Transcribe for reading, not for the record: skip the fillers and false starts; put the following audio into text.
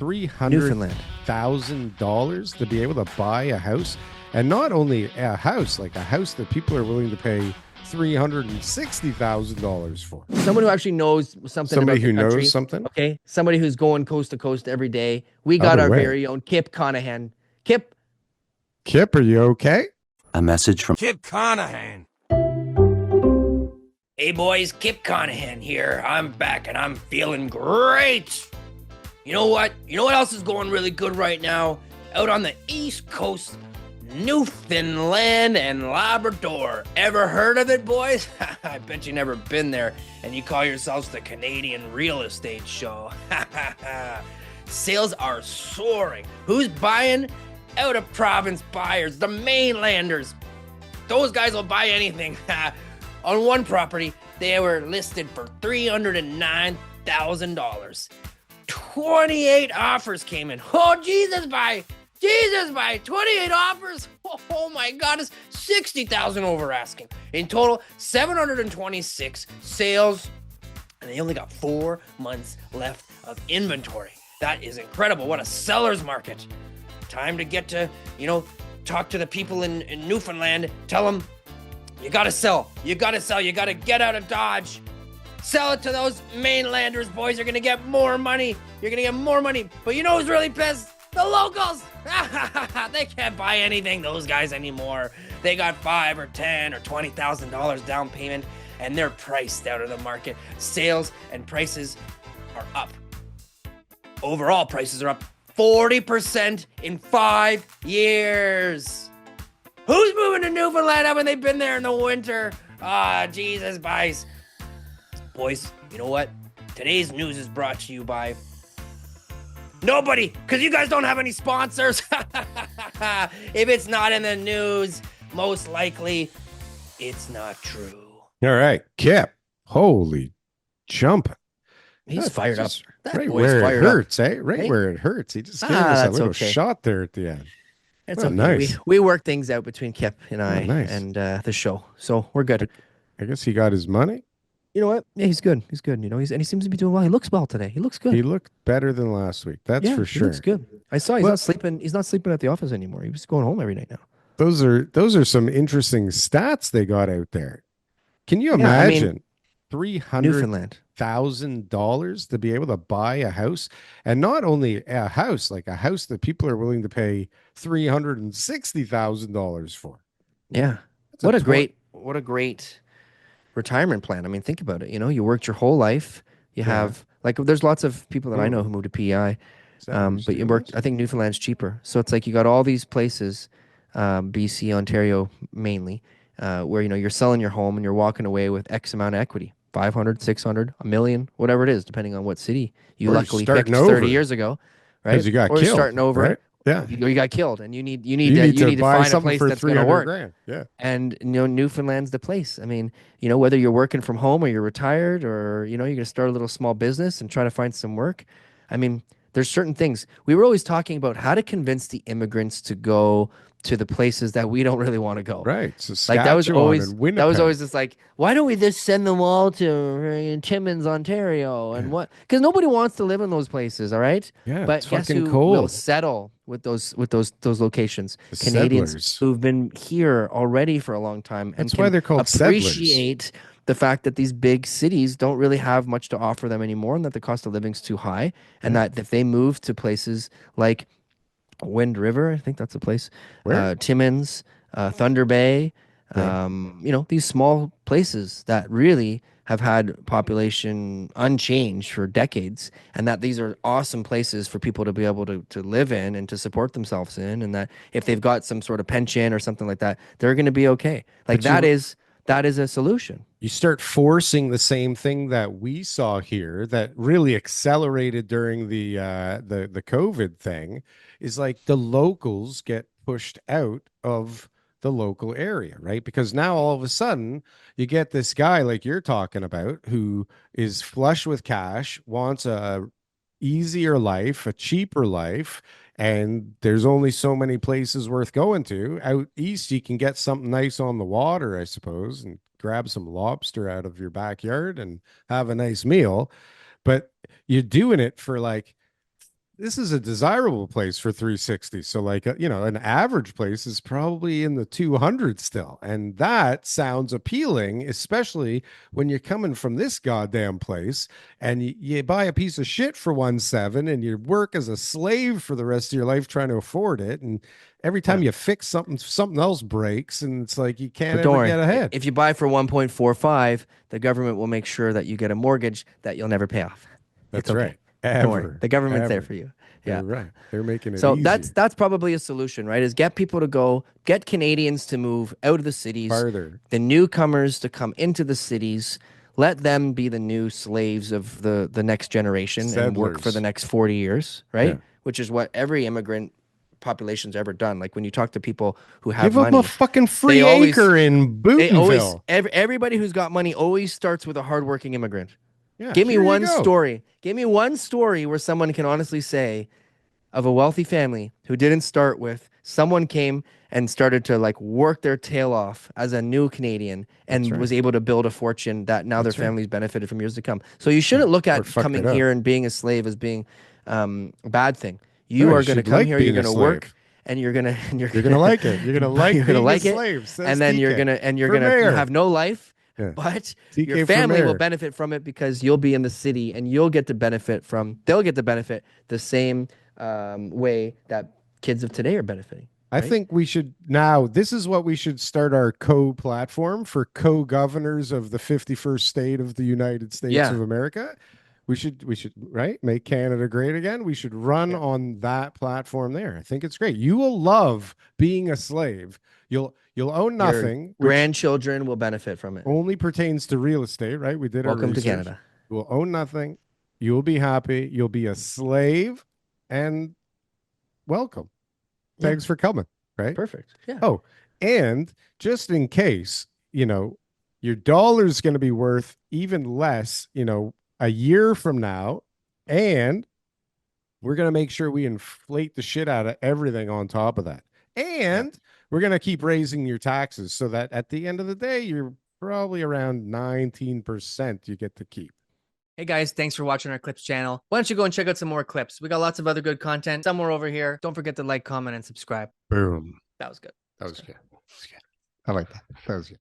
Newfoundland. $300,000 to be able to buy a house, and not only a house, like a house that people are willing to pay $360,000 for. Someone who actually knows something. Somebody about who the country. knows something. Okay, somebody who's going coast to coast every day. We got our very own Kip Conahan. Kip, are you okay? A message from Kip Conahan. Hey boys, Kip Conahan here. I'm back and I'm feeling great. You know what? You know what else is going really good right now? Out on the East Coast, Newfoundland and Labrador. Ever heard of it, boys? I bet you never been there, and you call yourselves the Canadian Real Estate Show. Sales are soaring. Who's buying? Out of province buyers, the mainlanders. Those guys will buy anything. On one property, they were listed for $309,000. 28 offers came in. Oh, Jesus, buy 28 offers. Oh my God, it's 60,000 over asking. In total, 726 sales, and they only got 4 months left of inventory. That is incredible. What a seller's market. Time to get to, talk to the people in Newfoundland. Tell them, you gotta sell. You gotta get out of Dodge. Sell it to those mainlanders, boys. You're gonna get more money. But you know who's really pissed? The locals. They can't buy anything, those guys, anymore. They got $5,000 or $10,000 or $20,000 down payment, and they're priced out of the market. Sales and prices are up. Overall prices are up 40% in 5 years. Who's moving to Newfoundland? Haven't they been there in the winter? Jesus, boys. Boys, you know what? Today's news is brought to you by nobody, because you guys don't have any sponsors. If it's not in the news, most likely it's not true. All right, Kip. Holy jumping. He's fired up. That Right boy's where it fired up. hurts, eh? Right where it hurts. He just gave us a little shot there at the end. It's Oh, okay. nice. We work things out between Kip and I nice. and the show, so we're good. I guess he got his money. You know what? Yeah, he's good. He's good. And he seems to be doing well. He looks well today. He looks good. He looked better than last week. That's for sure. He looks good. I saw he's not sleeping. He's not sleeping at the office anymore. He was going home every night now. Those are some interesting stats they got out there. Can you imagine $300,000 to be able to buy a house, and not only a house, like a house that people are willing to pay $360,000 for? Yeah. What a great retirement plan. I mean, think about it. You worked your whole life. You have there's lots of people that I know who moved to PEI, but you worked. I think Newfoundland's cheaper, so it's like you got all these places, BC, Ontario mainly, where you're selling your home and you're walking away with X amount of equity, 500, 600, a million, whatever it is, depending on what city you luckily picked 30 years ago, right? Because you got killed, starting over. Right? Yeah, you got killed, and you need to buy find a place that's going to work. $300,000. Yeah, and Newfoundland's the place. I mean, whether you're working from home or you're retired, or you're going to start a little small business and try to find some work. I mean, there's certain things. We were always talking about how to convince the immigrants to go to the places that we don't really want to go. Right. So that was always just like, why don't we just send them all to Timmins, Ontario, and what? Because nobody wants to live in those places, all right? Yeah. But it's guess fucking who cold. will settle with those locations? The Canadians settlers. who've been here already for a long time. That's and why they're called appreciate the fact that these big cities don't really have much to offer them anymore, and that the cost of living's too high, and that if they move to places like Wind River, I think that's a place, Timmins, Thunder Bay, these small places that really have had population unchanged for decades, and that these are awesome places for people to be able to live in and to support themselves in, and that if they've got some sort of pension or something like that, they're going to be okay. That is a solution. You start forcing the same thing that we saw here that really accelerated during the COVID thing, is like the locals get pushed out of the local area, right? Because now all of a sudden you get this guy like you're talking about who is flush with cash, wants a easier life, a cheaper life, and there's only so many places worth going to. Out east, you can get something nice on the water, I suppose, and grab some lobster out of your backyard and have a nice meal. But you're doing it for like this is a desirable place for 360. So like, you know, an average place is probably in the 200 still. And that sounds appealing, especially when you're coming from this goddamn place and you buy a piece of shit for 1.7 and you work as a slave for the rest of your life trying to afford it. And every time Yeah. you fix something, something else breaks and it's like you can't But don't ever worry, get ahead. if you buy for 1.45, the government will make sure that you get a mortgage that you'll never pay off. It's That's okay. right. Don't worry. Ever, The government's there ever. for you. Yeah. They're right. They're making it So easier. that's probably a solution, right? Is get people to go, get Canadians to move out of the cities, Farther. the newcomers to come into the cities, let them be the new slaves of the next generation and work for the Settlers. next 40 years, Yeah. right? Which is what every immigrant population's ever done. Like when you talk to people who have Give them a money, fucking they free always acre in Bootonville. everybody who's got money always starts with a hardworking immigrant. Yeah, Give me here you one go. story. Give me one story where someone can honestly say of a wealthy family who didn't start with someone came and started to like work their tail off as a new Canadian That's and right. was able to build a fortune that now their That's right. families benefited from years to come. So you Yeah. shouldn't look Or at fucked coming it up. here and being a slave as being a bad thing. No, You you are going to should come like here, you're being a going to work slave. and you're going to and You're gonna like it. You're gonna you're like going to being a like it slave, says and then TK. you're For going to you mayor. have no life, Yeah. but your TK for family will mayor. benefit from it because you'll be in the city and you'll get to benefit from they'll get to benefit the same way that kids of today are benefiting, I right? think we should now. This is what we should start our co-platform for co-governors of the 51st state of the United States Yeah. of America. We should right make Canada great again. We should run Yeah. on that platform there. I think it's great. You will love being a slave. You'll own Your nothing, which grandchildren will benefit from it. only pertains to real estate, right? We did our Welcome to research. Canada. You will own nothing. You will be happy. You'll be a slave and welcome. Yeah. Thanks for coming, right? Perfect. Yeah. Oh, and just in case, you know, your dollar's going to be worth even less, you know, a year from now. And we're going to make sure we inflate the shit out of everything on top of that. Yeah. And we're going to keep raising your taxes so that at the end of the day, you're probably around 19% you get to keep. Hey guys, thanks for watching our clips channel. Why don't you go and check out some more clips? We got lots of other good content somewhere over here. Don't forget to like, comment, and subscribe. Boom. That was good. That was good. I like that. That was good.